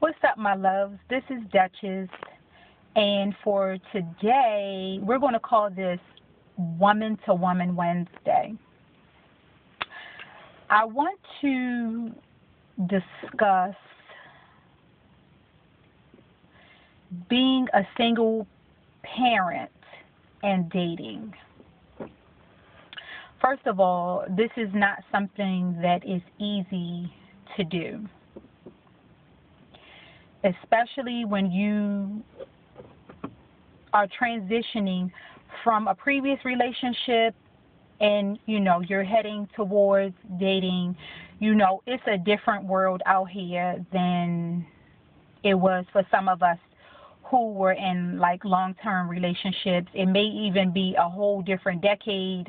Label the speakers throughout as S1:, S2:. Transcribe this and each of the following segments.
S1: What's up, my loves? This is Duchess, and for today, we're going to call this Woman to Woman Wednesday. I want to discuss being a single parent and dating. First of all, this is not something that is easy to do, especially when you are transitioning from a previous relationship and you're heading towards dating. It's a different world out here than it was for some of us who were in like long-term relationships. It may even be a whole different decade.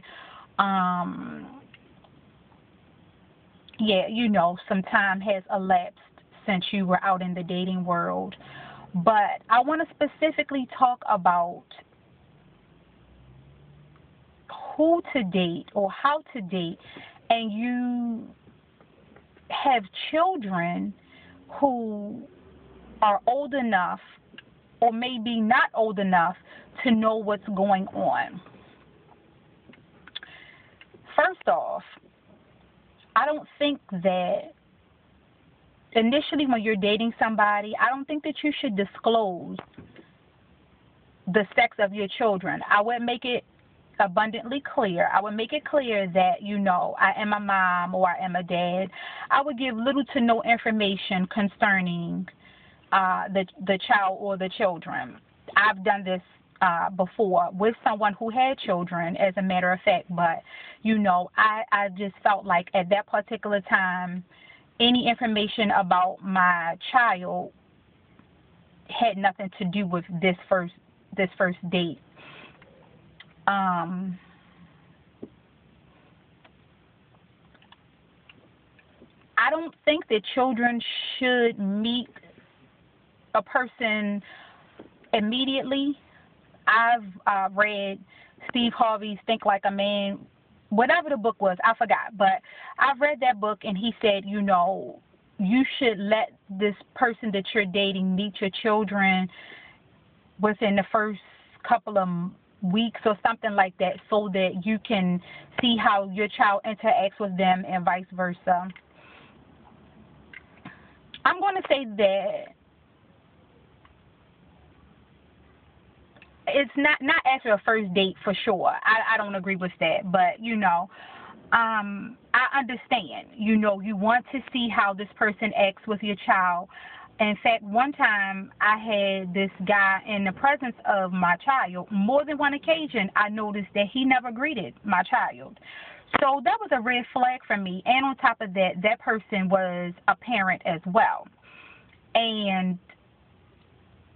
S1: Some time has elapsed since you were out in the dating world. But I want to specifically talk about who to date or how to date, and you have children who are old enough or maybe not old enough to know what's going on. First off, I don't think that initially when you're dating somebody, I don't think that you should disclose the sex of your children. I would make it abundantly clear. I would make it clear that, I am a mom or I am a dad. I would give little to no information concerning the child or the children. I've done this before with someone who had children, as a matter of fact, but, I just felt like at that particular time, any information about my child had nothing to do with this first date. I don't think that children should meet a person immediately. I've read Steve Harvey's Think Like a Man, whatever the book was, I forgot, but I've read that book, and he said, you should let this person that you're dating meet your children within the first couple of weeks or something like that, so that you can see how your child interacts with them and vice versa. I'm going to say that it's not after a first date for sure. I don't agree with that, but I understand. You want to see how this person acts with your child. In fact, one time I had this guy in the presence of my child. More than one occasion, I noticed that he never greeted my child. So that was a red flag for me. And on top of that, that person was a parent as well. And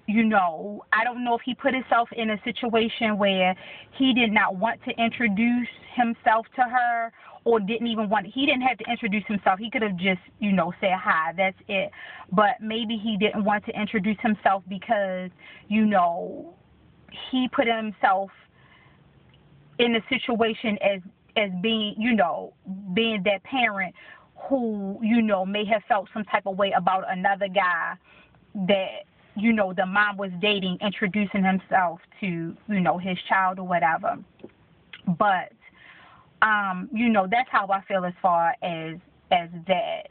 S1: I don't know if he put himself in a situation where he did not want to introduce himself to her, or he didn't have to introduce himself. He could have just, said hi, that's it. But maybe he didn't want to introduce himself because, he put himself in a situation as being, being that parent who, may have felt some type of way about another guy that, the mom was dating, introducing himself to, his child or whatever. But, that's how I feel as far as that.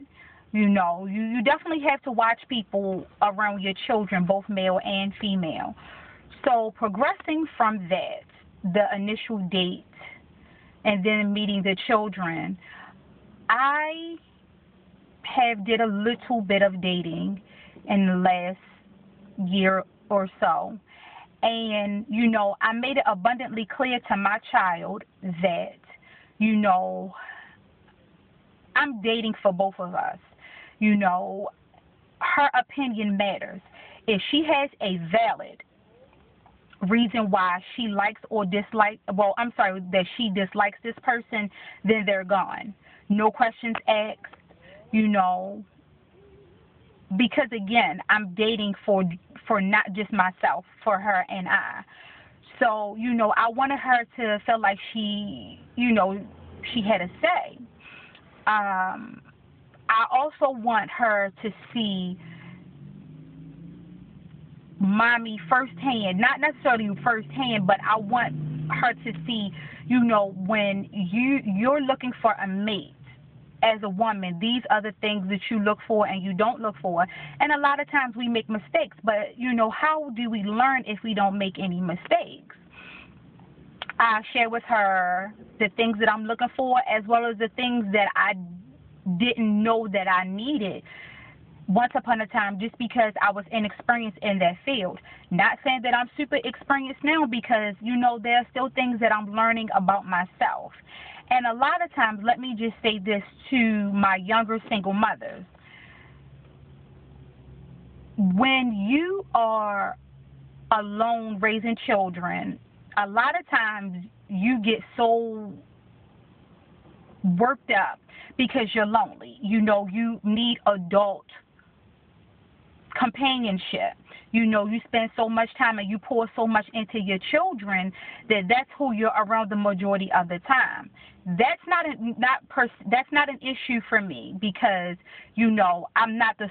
S1: You definitely have to watch people around your children, both male and female. So progressing from that, the initial date, and then meeting the children, I have did a little bit of dating in the last year or so, and I made it abundantly clear to my child that I'm dating for both of us. Her opinion matters. If she has a valid reason why she likes or dislikes, that she dislikes this person, then they're gone. No questions asked, because again, I'm dating for not just myself, for her and I. So, I wanted her to feel like she had a say. I also want her to see mommy firsthand, not necessarily firsthand, but I want her to see, when you're looking for a mate as a woman, these are the things that you look for and you don't look for. And a lot of times we make mistakes, but how do we learn if we don't make any mistakes? I share with her the things that I'm looking for, as well as the things that I didn't know that I needed once upon a time, just because I was inexperienced in that field. Not saying that I'm super experienced now, because there are still things that I'm learning about myself. And a lot of times, let me just say this to my younger single mothers: when you are alone raising children, a lot of times you get so worked up because you're lonely. You need adult companionship. You spend so much time and you pour so much into your children that's who you're around the majority of the time. That's not an issue for me, because I'm not the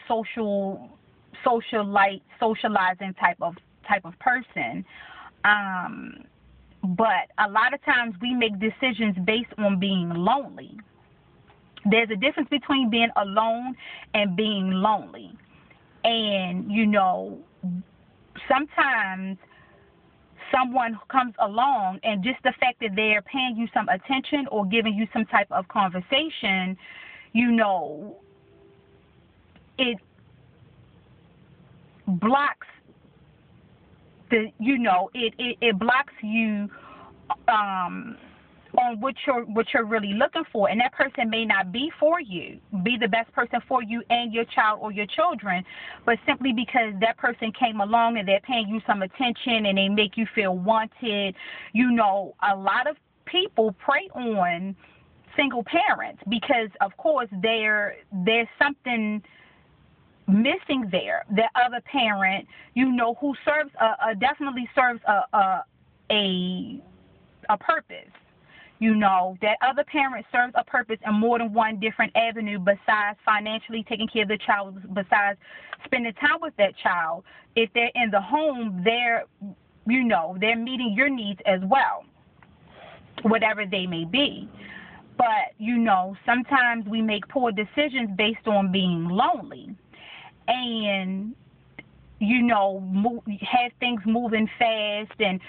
S1: socializing type of person. But a lot of times we make decisions based on being lonely. There's a difference between being alone and being lonely. And, sometimes someone comes along, and just the fact that they're paying you some attention or giving you some type of conversation, it blocks it blocks you on what you're really looking for. And that person may not be the best person for you and your child or your children, but simply because that person came along and they're paying you some attention and they make you feel wanted. A lot of people prey on single parents because, of course, there's something missing there. The other parent, who serves definitely serves a purpose. That other parent serves a purpose in more than one different avenue, besides financially taking care of the child, besides spending time with that child. If they're in the home, they're meeting your needs as well, whatever they may be. But, sometimes we make poor decisions based on being lonely. And have things moving fast, and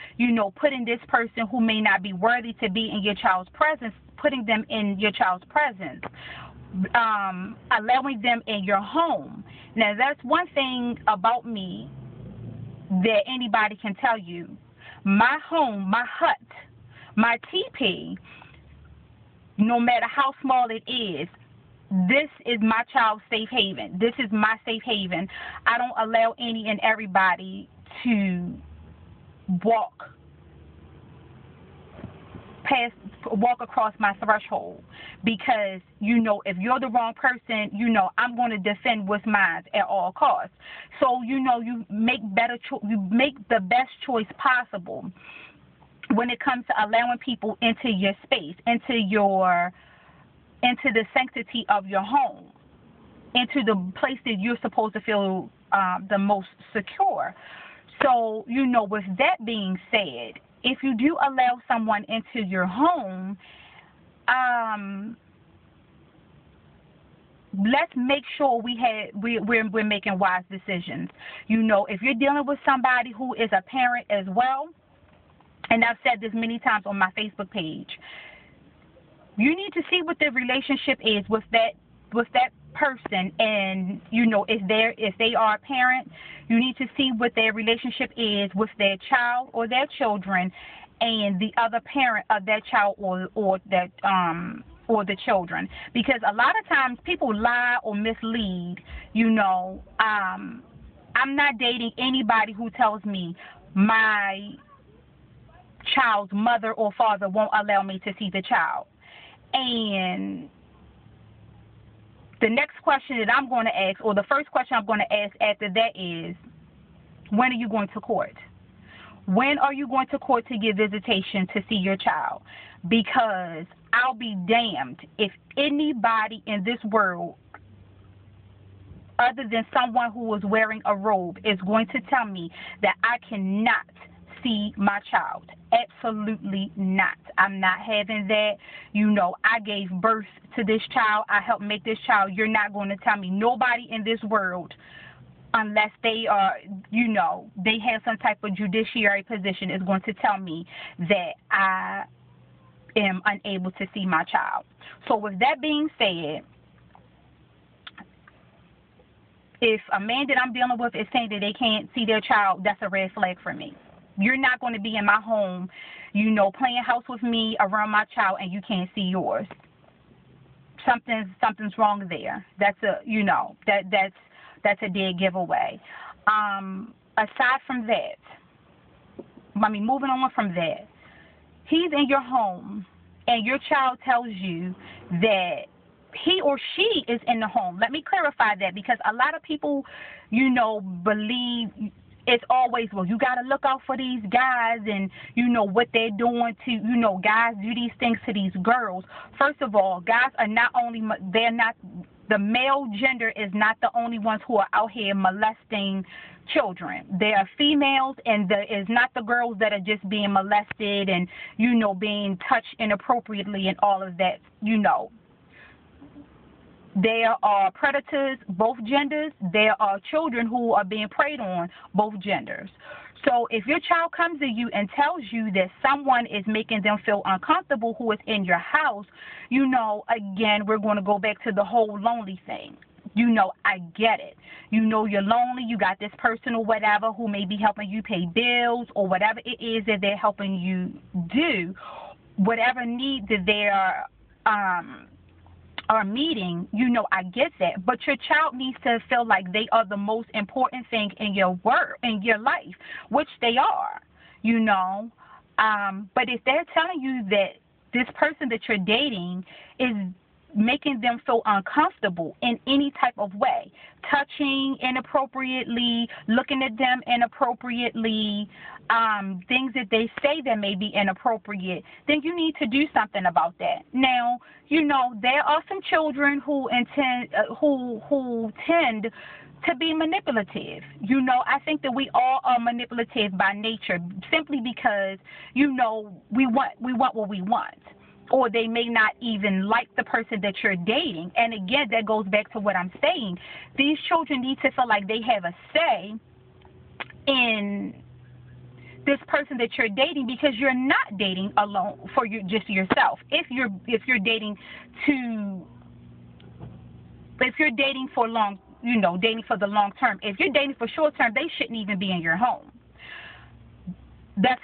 S1: putting this person who may not be worthy to be in your child's presence, putting them in your child's presence, allowing them in your home. Now, that's one thing about me that anybody can tell you. My home, my hut, my teepee, no matter how small it is, this is my child's safe haven. This is my safe haven. I don't allow any and everybody to walk across my threshold, because if you're the wrong person, I'm going to defend what's mine at all costs. So you make you make the best choice possible when it comes to allowing people into your space, into the sanctity of your home, into the place that you're supposed to feel the most secure. So, with that being said, if you do allow someone into your home, let's make sure we're making wise decisions. If you're dealing with somebody who is a parent as well, and I've said this many times on my Facebook page, you need to see what the relationship is with that person, and if they are a parent, you need to see what their relationship is with their child or their children, and the other parent of that child or the children, because a lot of times people lie or mislead. I'm not dating anybody who tells me my child's mother or father won't allow me to see the child. And the next question that I'm going to ask, or the first question I'm going to ask after that is, when are you going to court? When are you going to court to get visitation to see your child? Because I'll be damned if anybody in this world other than someone who was wearing a robe is going to tell me that I cannot see my child. Absolutely not. I'm not having that. I gave birth to this child. I helped make this child. You're not going to tell me, nobody in this world, unless they are, they have some type of judiciary position, is going to tell me that I am unable to see my child. So with that being said, if a man that I'm dealing with is saying that they can't see their child, that's a red flag for me. You're not going to be in my home, playing house with me around my child, and you can't see yours. Something's wrong there. That's a dead giveaway. Aside from that, moving on from that, he's in your home, and your child tells you that he or she is in the home. Let me clarify that, because a lot of people, believe it's always, well, you got to look out for these guys and, what they're doing to, guys do these things to these girls. First of all, guys are the male gender is not the only ones who are out here molesting children. There are females, and there is not the girls that are just being molested and, being touched inappropriately and all of that, There are predators, both genders. There are children who are being preyed on, both genders. So if your child comes to you and tells you that someone is making them feel uncomfortable who is in your house, again, we're going to go back to the whole lonely thing. I get it. You're lonely. You got this person or whatever who may be helping you pay bills or whatever it is that they're helping you do, whatever need that they're are meeting, I get that. But your child needs to feel like they are the most important thing in your life, which they are, But if they're telling you that this person that you're dating is making them feel uncomfortable in any type of way, touching inappropriately, looking at them inappropriately, things that they say that may be inappropriate, then you need to do something about that. Now, there are some children who tend to be manipulative. I think that we all are manipulative by nature, simply because, we want what we want. Or they may not even like the person that you're dating. And again, that goes back to what I'm saying. These children need to feel like they have a say in this person that you're dating, because you're not dating alone for just yourself. If you're dating for long, dating for the long term. If you're dating for short term, they shouldn't even be in your home. That's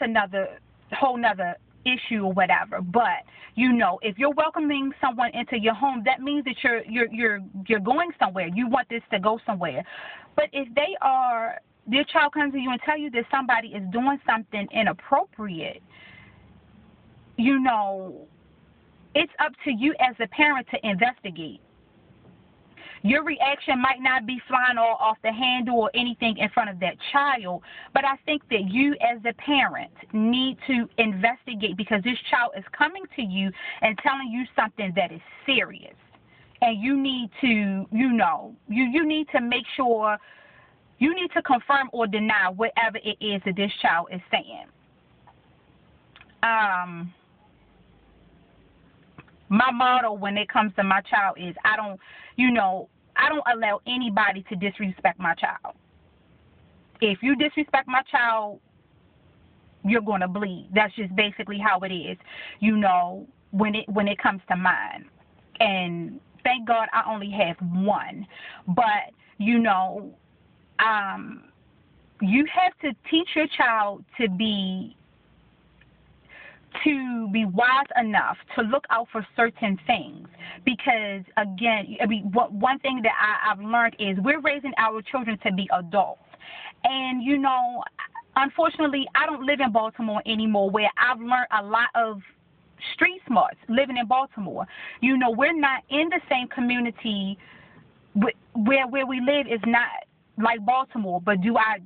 S1: whole nother issue or whatever. But if you're welcoming someone into your home, that means that you're going somewhere. You want this to go somewhere. But if your child comes to you and tell you that somebody is doing something inappropriate, it's up to you as a parent to investigate. Your reaction might not be flying all off the handle or anything in front of that child, but I think that you as a parent need to investigate, because this child is coming to you and telling you something that is serious. And you need to, you need to make sure, you need to confirm or deny whatever it is that this child is saying. My motto when it comes to my child is I don't allow anybody to disrespect my child. If you disrespect my child, you're going to bleed. That's just basically how it is, when it comes to mine. And thank God I only have one. But, you have to teach your child to be wise enough to look out for certain things, because again, one thing that I've learned is we're raising our children to be adults, and unfortunately, I don't live in Baltimore anymore, where I've learned a lot of street smarts living in Baltimore. We're not in the same community where we live is not like Baltimore, but do I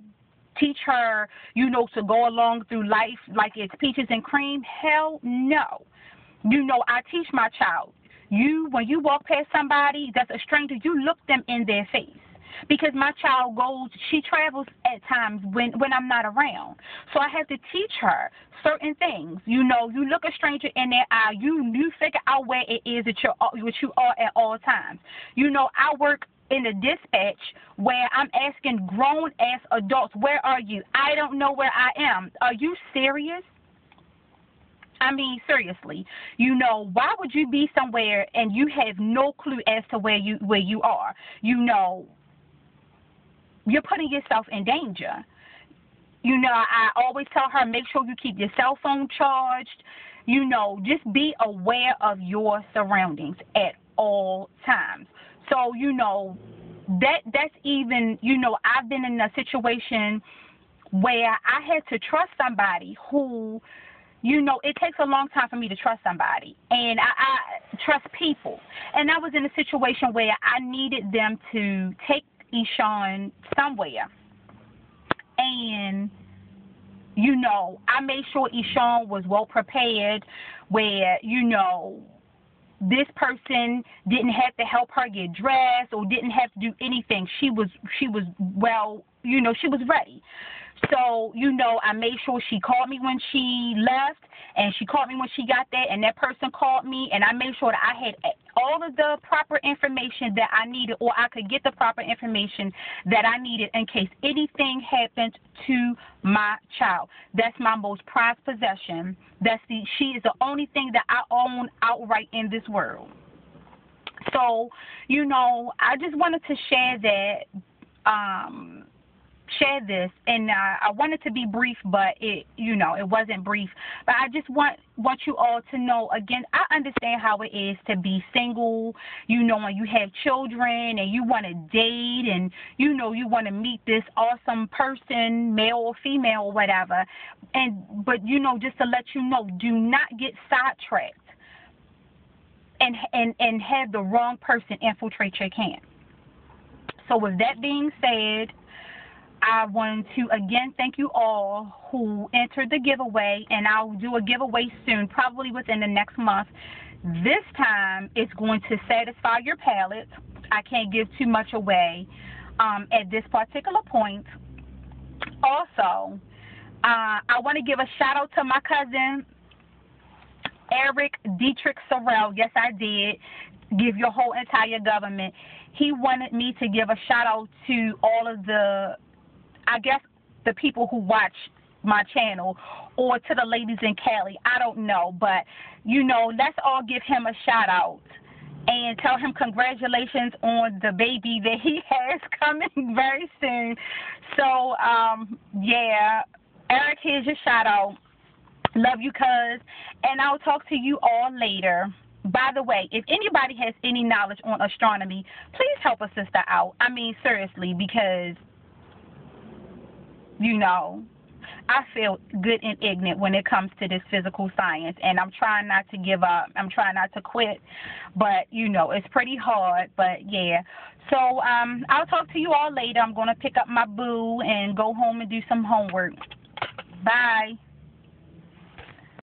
S1: teach her, to go along through life like it's peaches and cream? Hell no. I teach my child, when you walk past somebody that's a stranger, you look them in their face. because my child she travels at times when I'm not around. So I have to teach her certain things. You know, you look a stranger in their eye, you figure out where it is that you are at all times. You know, I work in a dispatch where I'm asking grown-ass adults, where are you? I don't know where I am. Are you serious? I mean, seriously, you know, why would you be somewhere and you have no clue as to where you are? You know, you're putting yourself in danger. You know, I always tell her, make sure you keep your cell phone charged. You know, just be aware of your surroundings at all times. So, you know, that's even, you know, I've been in a situation where I had to trust somebody who, you know, it takes a long time for me to trust somebody. And I trust people. And I was in a situation where I needed them to take Eshawn somewhere. And, you know, I made sure Eshawn was well prepared where, you know, this person didn't have to help her get dressed or didn't have to do anything. She was well, you know, she was ready. So, you know, I made sure she called me when she left, and she called me when she got there, and that person called me, and I made sure that I had all of the proper information that I needed, or I could get the proper information that I needed in case anything happened to my child. That's my most prized possession. She is the only thing that I own outright in this world. So, you know, I just wanted to share this, and I wanted to be brief, but it wasn't brief. But I just want you all to know, again, I understand how it is to be single, you know, when you have children and you want to date and, you know, you want to meet this awesome person, male or female or whatever. But, you know, just to let you know, do not get sidetracked and have the wrong person infiltrate your camp. So with that being said, I want to, again, thank you all who entered the giveaway, and I'll do a giveaway soon, probably within the next month. This time, it's going to satisfy your palate. I can't give too much away at this particular point. Also, I want to give a shout-out to my cousin, Eric Dietrich Sorrell. Yes, I did. Give your whole entire government. He wanted me to give a shout-out to all of the people who watch my channel, or to the ladies in Cali. I don't know, but, you know, let's all give him a shout out and tell him congratulations on the baby that he has coming very soon. So, yeah, Eric, here's your shout out. Love you, cuz, and I'll talk to you all later. By the way, if anybody has any knowledge on astronomy, please help a sister out. I mean, seriously, because, you know, I feel good and ignorant when it comes to this physical science, and I'm trying not to give up. I'm trying not to quit, but, you know, it's pretty hard, but, yeah. So I'll talk to you all later. I'm going to pick up my boo and go home and do some homework. Bye.